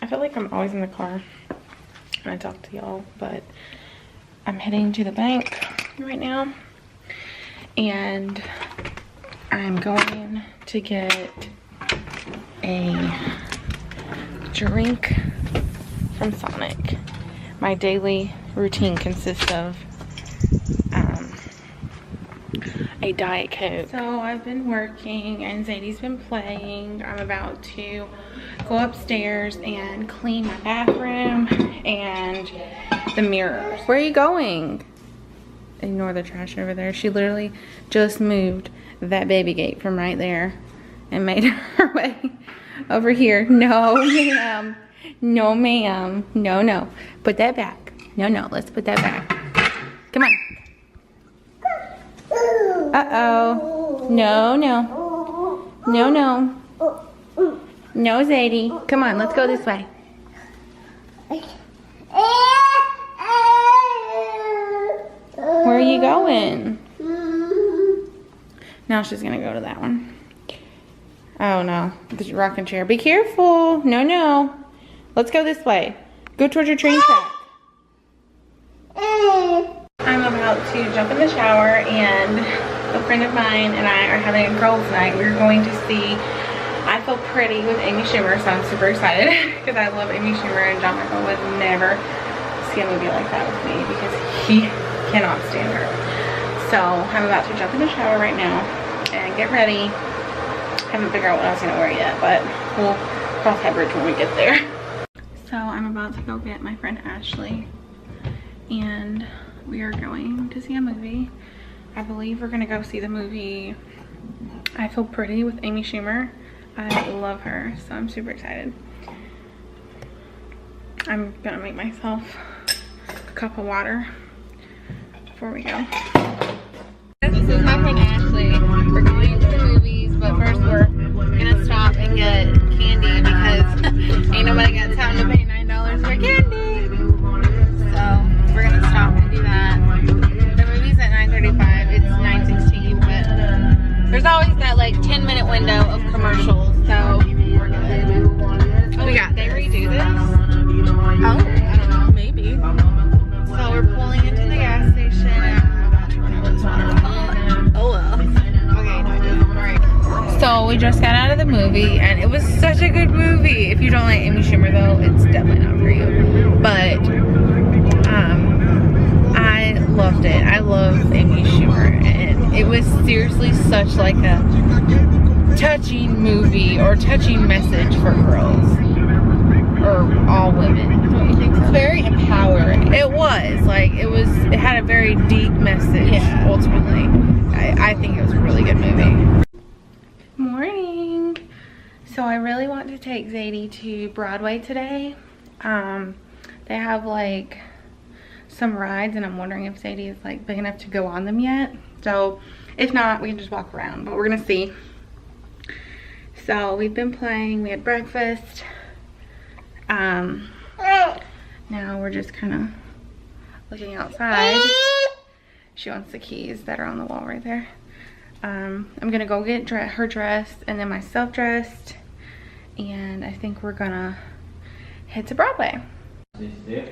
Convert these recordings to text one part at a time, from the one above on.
I feel like I'm always in the car when I talk to y'all, but I'm heading to the bank right now and I'm going to get a drink from Sonic. My daily routine consists of a Diet Coke. So I've been working and Zadie's been playing. I'm about to go upstairs and clean my bathroom and the mirrors. Where are you going? Ignore the trash over there. She literally just moved that baby gate from right there and made her way over here. No, ma'am. No, ma'am. No, no. Put that back. No, no. Let's put that back. Come on. Uh-oh. No, no. No, no. No, Zadie. Come on, let's go this way. Where are you going? Now she's gonna go to that one. Oh no, the rocking chair. Be careful. No, no. Let's go this way. Go towards your train track. I'm about to jump in the shower and a friend of mine and I are having a girls' night. We're going to see I Feel Pretty with Amy Schumer, so I'm super excited because I love Amy Schumer and John Michael would never see a movie like that with me because he cannot stand her. So I'm about to jump in the shower right now and get ready. Haven't figured out what I was gonna wear yet, but we'll cross that bridge when we get there. So I'm about to go get my friend Ashley and we are going to see a movie. I believe we're gonna go see the movie I Feel Pretty with Amy Schumer. I love her, so I'm super excited. I'm gonna make myself a cup of water before we go. This is my friend Ashley. We're going to the movies, but first we're gonna stop and get candy because ain't nobody got time to pay $9 for candy. So we're gonna stop and do that. The movie's at 9:35. It's 9:16, but there's always that like 10-minute window of commercials, so we're good. Oh, we got they redo this? Oh, I don't know, maybe. So we're pulling into the gas station. I'm about to run over this water. Oh well. Okay, no idea. Alright. So we just got out of the movie and it was such a good movie. If you don't like Amy Schumer though, it's definitely not for you. But I loved it. I love Amy Schumer and it was seriously such like a touching movie or touching message for girls or all women. Don't you think so? It's very empowering. It was like it had a very deep message. Yeah. Ultimately, I think it was a really good movie. Morning. So I really want to take Zadie to Broadway today. They have like some rides and I'm wondering if Zadie is like big enough to go on them yet. So if not, we can just walk around, but we're gonna see. So we've been playing, we had breakfast. Now we're just kind of looking outside. She wants the keys that are on the wall right there. I'm gonna go get her dressed and then myself dressed, and I think we're gonna head to Broadway.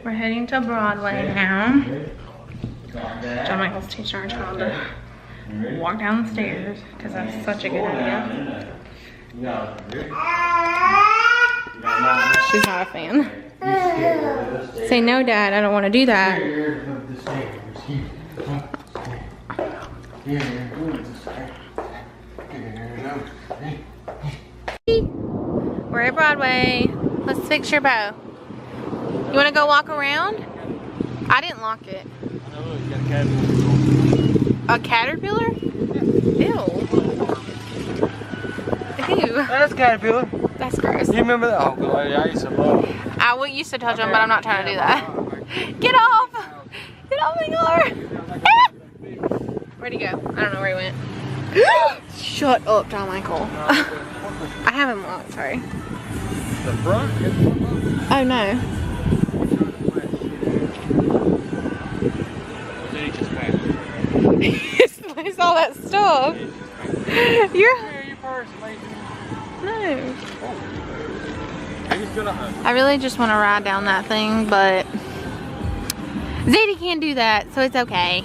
We're heading to Broadway now. John Michael's teaching our child to walk down the stairs because that's such a good idea. She's not a fan. Say no, Dad, I don't want to do that. We're at Broadway. Let's fix your bow. You want to go walk around? I didn't lock it. A caterpillar? Ew. Ew. That's a caterpillar. That's gross. You remember that? Oh, God, I used to love it. I used to touch them, but I'm not trying to do that. Get off! Get off my car! Where'd he go? I don't know where he went. Shut up, John Michael. I have him locked, sorry. The front? Oh no. It's all that stuff. You're... No. I really just want to ride down that thing, but ZADIE can't do that, so it's okay.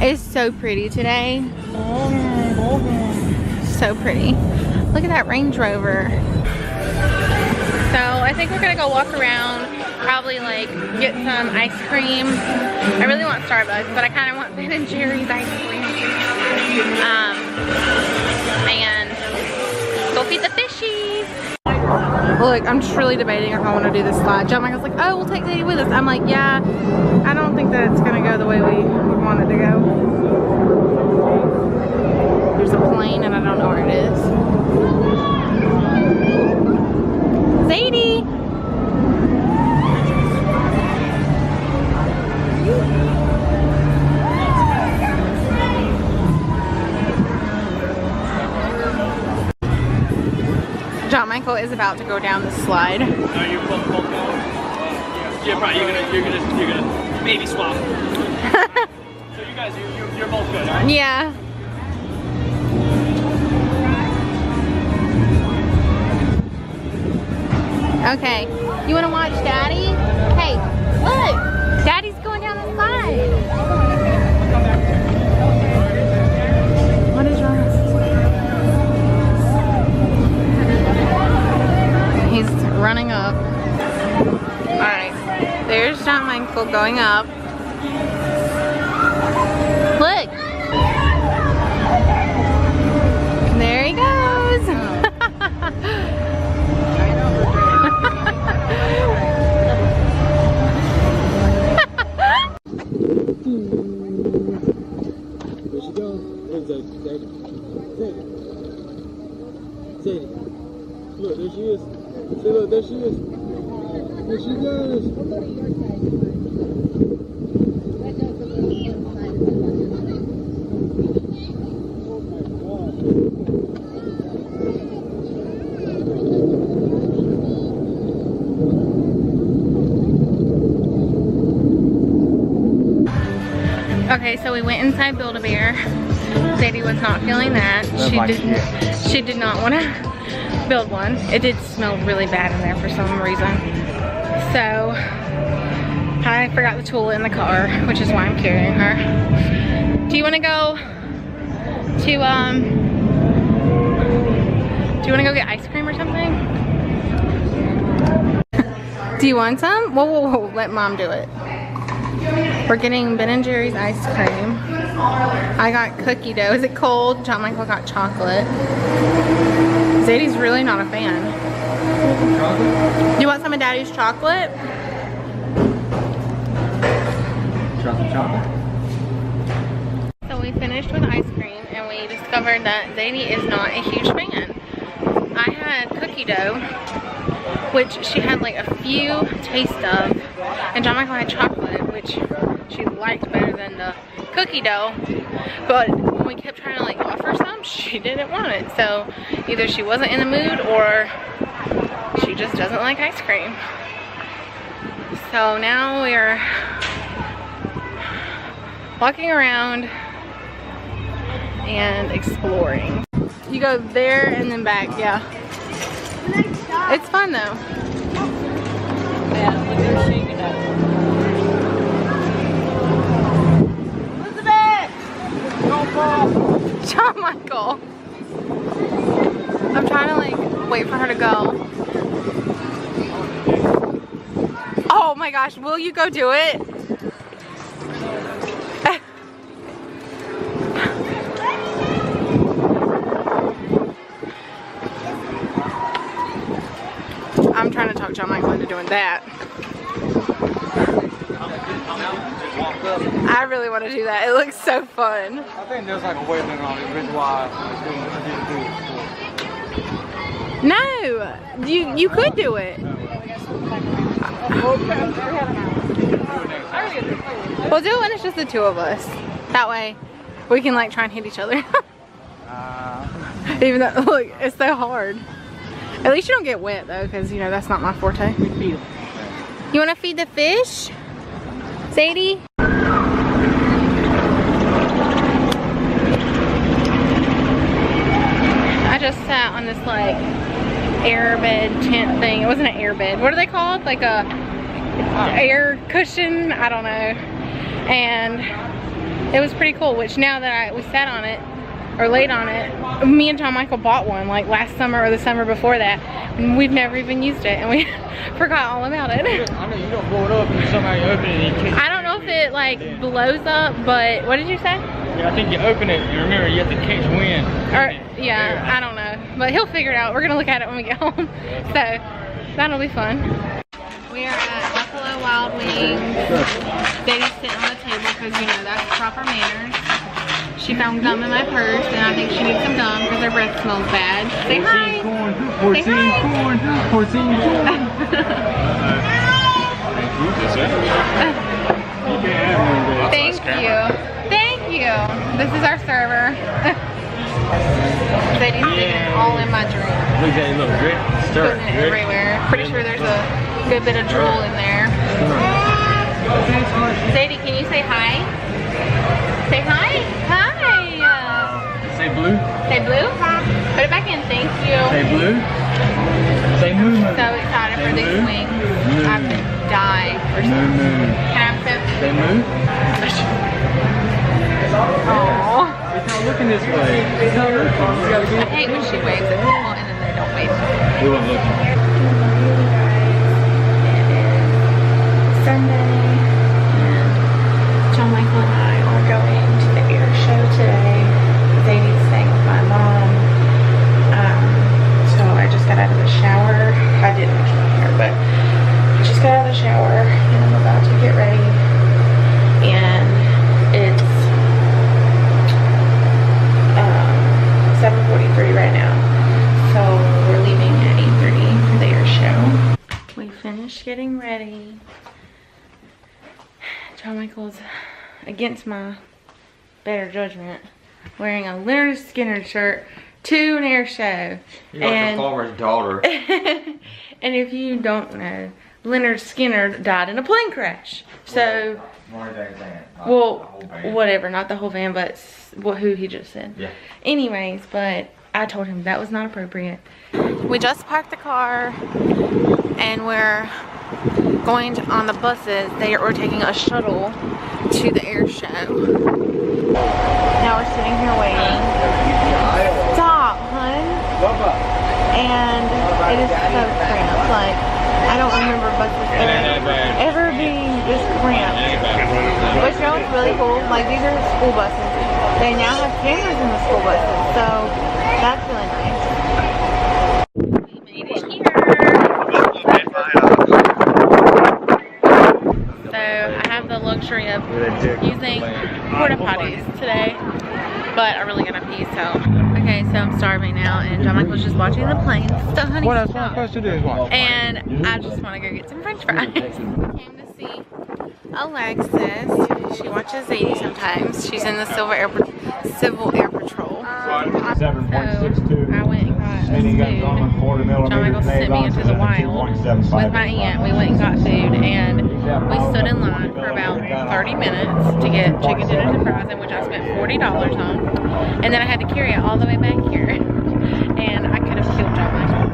It's so pretty today. So pretty. Look at that Range Rover. So I think we're gonna go walk around, probably like get some ice cream. I really want Starbucks, but I kind of want Ben & Jerry's ice cream. And go feed the fishies. Look, I'm just really debating if I want to do this slide. John Michael's like, oh, we'll take ZADIE with us. I'm like, yeah, I don't think that it's gonna go the way we want it to go. There's a plane and I don't know where it is. ZADIE! John Michael is about to go down the slide. No, you're both going. Yeah, right. You're gonna maybe swap. So you guys, you're both good, right? Yeah. Okay. You want to watch Daddy? Hey, look! Daddy's going down the slide. What is wrong? He's running up. Alright. There's John Michael going up. Look! There he goes! Where she going? Where's ZADIE? ZADIE. Look, there she is. See, look, there she is. There she goes. Okay, so we went inside Build-A-Bear. ZADIE was not feeling that. She did not want to build one. It did smell really bad in there for some reason. So I forgot the tool in the car, which is why I'm carrying her. Do you want to go to do you want to go get ice cream or something? Do you want some? Whoa, let Mom do it. We're getting Ben & Jerry's ice cream. I got cookie dough. Is it cold? John Michael got chocolate. ZADIE's really not a fan. Chocolate? Do you want some of Daddy's chocolate? Chocolate. So we finished with ice cream and we discovered that ZADIE is not a huge fan. I had cookie dough, which she had like a few tastes of, and John Michael had chocolate, which she liked better than the cookie dough. But when we kept trying to like offer some, she didn't want it. So either she wasn't in the mood or she just doesn't like ice cream. So now we're walking around and exploring. You go there and then back, yeah. It's fun though. Yeah, look, they're shaking up. Elizabeth! Don't fall! John Michael. I'm trying to like wait for her to go. Oh my gosh, will you go do it? I'm trying to talk John Michael into doing that. I really want to do that. It looks so fun. I think there's like a weight limit on it. That's why I No, you could do it. We'll do it when it's just the two of us. That way we can like try and hit each other. Even though, look, it's so hard. At least you don't get wet though, because you know that's not my forte. You want to feed the fish, ZADIE? I just sat on this like air bed tent thing. It wasn't an air bed. What are they called? Like a air cushion? I don't know. And it was pretty cool, which now that we sat on it, or laid on it, me and John Michael bought one like last summer or the summer before that, and we've never even used it, and we forgot all about it. I know you don't blow it up and somehow you open it and you can't. I don't know if it like blows up, but what did you say? Yeah, I think you open it, you remember you have to catch wind. Or, yeah, I don't know, but he'll figure it out. We're gonna look at it when we get home, so that'll be fun. We are at Buffalo Wild Wings. Daddy's sitting on the table because, you know, that's proper manners. She found gum in my purse, and I think she needs some gum because her breath smells bad. Say hi! Say hi! Thank you. Thank you. This is our server. Zadie's getting all in my drink. Look at it, look, drip, stir, putting it everywhere. Pretty sure there's a good bit of drool in there. Zadie, can you say hi? Say hi. Hi. Say blue. Say blue. Put it back in. Thank you. Say blue. Say moo moo. So excited for these wings. I've been dying for some. Can I have some? Say moo. Aww. It's not looking this way. It's not looking. I hate when she waves at people and then they don't wave. We won't look. Sunday. John Michael and I are going to the air show today. Zadie's staying with my mom. So I just got out of the shower. I didn't wash my hair, but I just got out of the shower and I'm about to get ready. And it's 7:43 right now. So we're leaving at 8:30 for the air show. We finished getting ready. John Michael's, against my better judgment, wearing a Leonard Skinner shirt to an air show. You're like your farmer's daughter. And if you don't know, Leonard Skinner died in a plane crash. So, well, whatever, not the whole van, but who he just said. Yeah. Anyways, but I told him that was not appropriate. We just parked the car and we're going on the buses. We're taking a shuttle to the air show. Now we're sitting here waiting. Stop, hun. And it is so cramped. Like, I don't remember buses ever being this cramped. But you know what's really cool? Like, these are school buses. They now have cameras in the school buses, so that's really nice. We made it here. So I have the luxury of using porta potties today, but I really gotta pee, so. Okay, so I'm starving now, and John Michael's just watching the planes. So honey, What else am I supposed to do is watch? and I just want to go get some french fries. Came to see Alexis. She watches Zadie sometimes. She's in the Civil Air Patrol. So I went and got food. John Michael sent me into the wild with my aunt. We went and got food, and we stood in line for about 30 minutes to get chicken dinners and fries, which I spent $40 on. And then I had to carry it all the way back here. And I could have killed John Michael.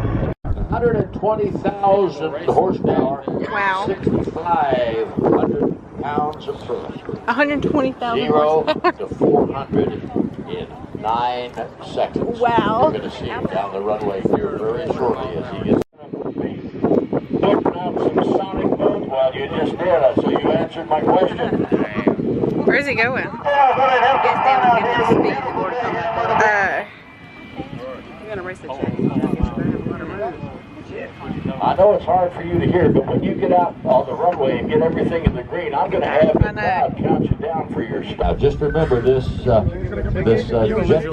120,000 horsepower. Wow. 6,500 pounds of thrust. 120,000 0 to 400 in 9 seconds. Wow. You're going to see him down the runway here very shortly as he gets. Putting up some sonic boom while you just did, so you answered my question. Where's he going? You're gonna race the I know it's hard for you to hear, but when you get out on the runway and get everything in the green, I'm going to have the crowd count you down for your stuff. Now, just remember, this jet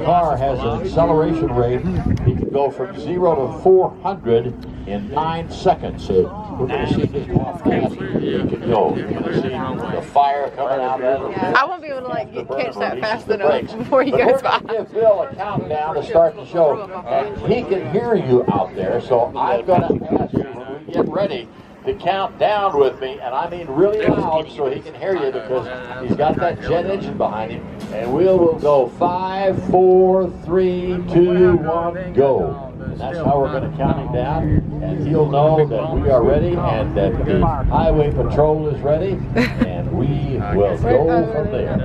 car has an acceleration rate. It can go from 0 to 400 in 9 seconds. So we're going to see just how fast it can go. You're going to see the fire coming out of it. I won't be able to catch that fast enough before he goes by. We're going to give Bill a countdown to start the show, and he can hear you out there. So I'm going to ask you when we get ready to count down with me, and I mean really loud so he can hear you because he's got that jet engine behind him. And we will go 5, 4, 3, 2, 1, go. And that's how we're going to count him down, and he'll know that we are ready and that the highway patrol is ready, and we will go from there.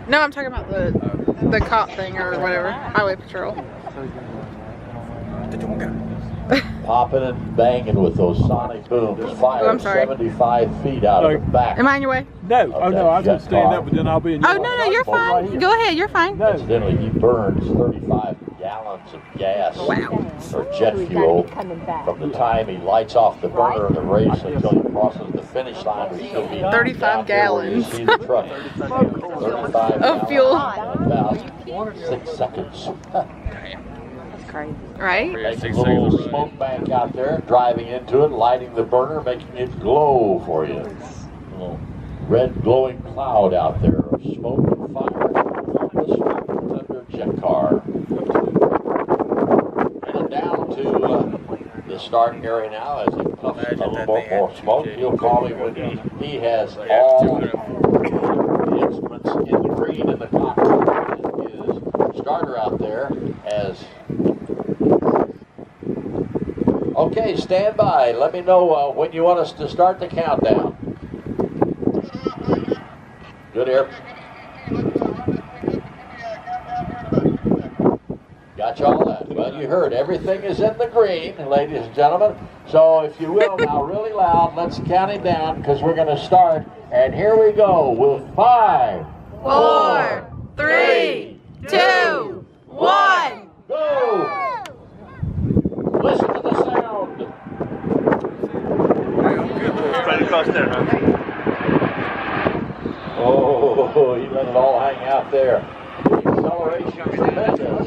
No, I'm talking about the cop thing or whatever. Highway patrol. Popping and banging with those sonic booms, fired 75 feet out of the back. Am I in your way? No, oh no, I was going to stand up, but then I'll be in your way. Oh, no, you're fine. Go ahead, you're fine. Incidentally, he burns 35 gallons of gas or jet fuel from the time he lights off the burner in the race until he crosses the finish line. Which will be 35 gallons. You see the truck. 35 of fuel. About 6 seconds. Crazy. Right? Makes a little smoke bank out there, driving into it, lighting the burner, making it glow for you. A little red glowing cloud out there of smoke and fire on this Thunder jet car. Headed down to the starting area now as he puffs a little bit more smoke. He'll call me when he has all the instruments in the green in the cockpit. His starter out there as... Okay, stand by. Let me know when you want us to start the countdown. Good air. Got you all that. Well, you heard everything is in the green, ladies and gentlemen. So if you will, now really loud, let's count it down because we're going to start. And here we go with 5, 4, 3, 2, 1. Go! Listen to the sound. Right across there, huh? Oh, he let it all hang out there. The acceleration is tremendous.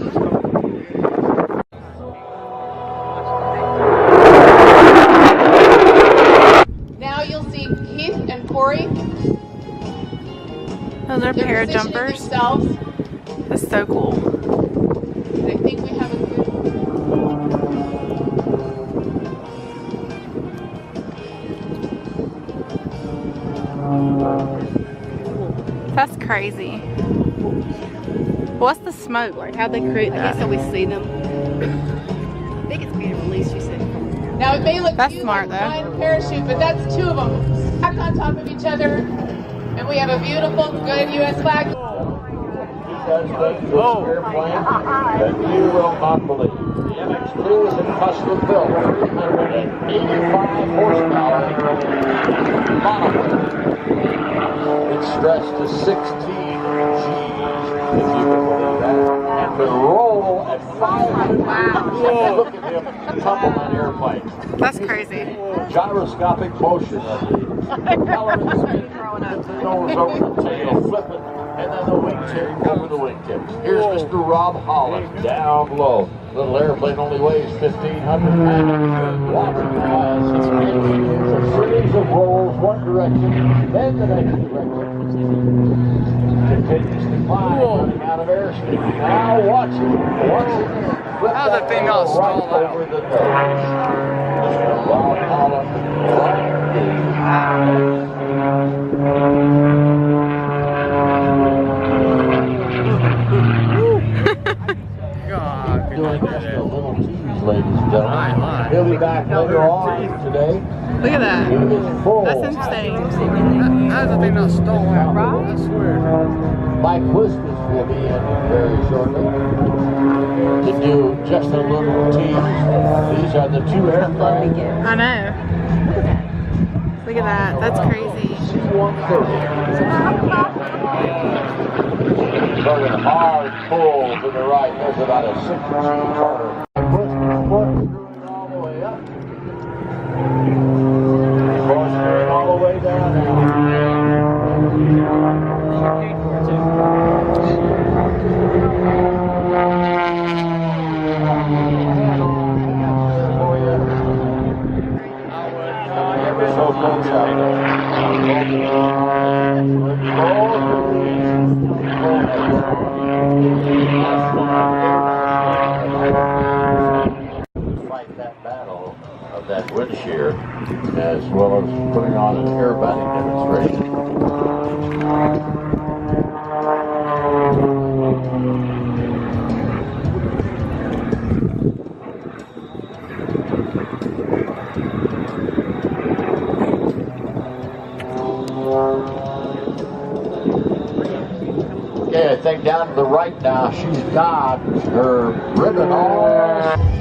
Now you'll see Keith and Corey. Those are pair jumpers. That's so cool. I think we have a good... That's crazy. What's the smoke? Like, how'd they create that? So we see them. I think it's being released, you said. Now it may look That's cute smart, like though. flying parachute, but that's 2 of them stacked on top of each other. And we have a beautiful, good U.S. flag. Because this airplane that you will not believe. The MX-2 is a custom built 385 horsepower monoplane. It's stressed to 16 Gs, if you can believe that, and can roll at 500 miles. Look at him tumble that airplane. That's crazy. Gyroscopic motion of the propeller and spin, the nose over the tail, flipping, and then the wingtip over the wingtips. Here's Mr. Rob Holland down below. Little airplane only weighs 1,500 pounds. Watch it as it's a series of rolls, one direction, then the next direction. Continues to climb, running out of airspeed. Now watch it. Once again, flip How's that thing not right stalled out? over the nose. Mr. Rob Holland, God, doing just a little tease, ladies and gentlemen. He'll be back later on today. Look at that. It is full. That's insane. how's that thing not stalled out? I swear. Mike Wiskus will be in very shortly to do just a little tease. These are the 2 aircraft. I know. Look at that. That's crazy. Burning hard pull to the right. There's about a 6-G corner. Wiskus foot all the way up. Cross all the way down now. So close out there. Fight that battle of that wind shear, as well as putting on an aerobatic demonstration. Okay, I think down to the right now, she's got her ribbon all.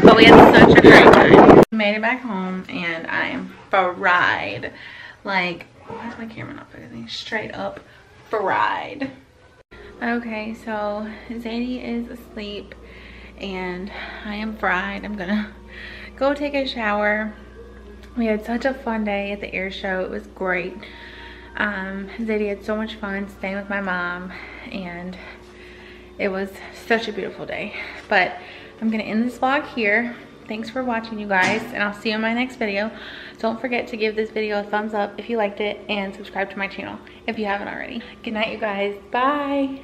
But we had such a great time. Made it back home and I'm fried. Like, why is my camera not focusing? Straight up fried. Okay, so Zadie is asleep and I am fried. I'm gonna go take a shower. We had such a fun day at the air show. It was great. Zadie had so much fun staying with my mom and it was such a beautiful day. But I'm gonna end this vlog here. Thanks for watching, you guys, and I'll see you in my next video. Don't forget to give this video a thumbs up if you liked it and subscribe to my channel if you haven't already. Good night, you guys. Bye.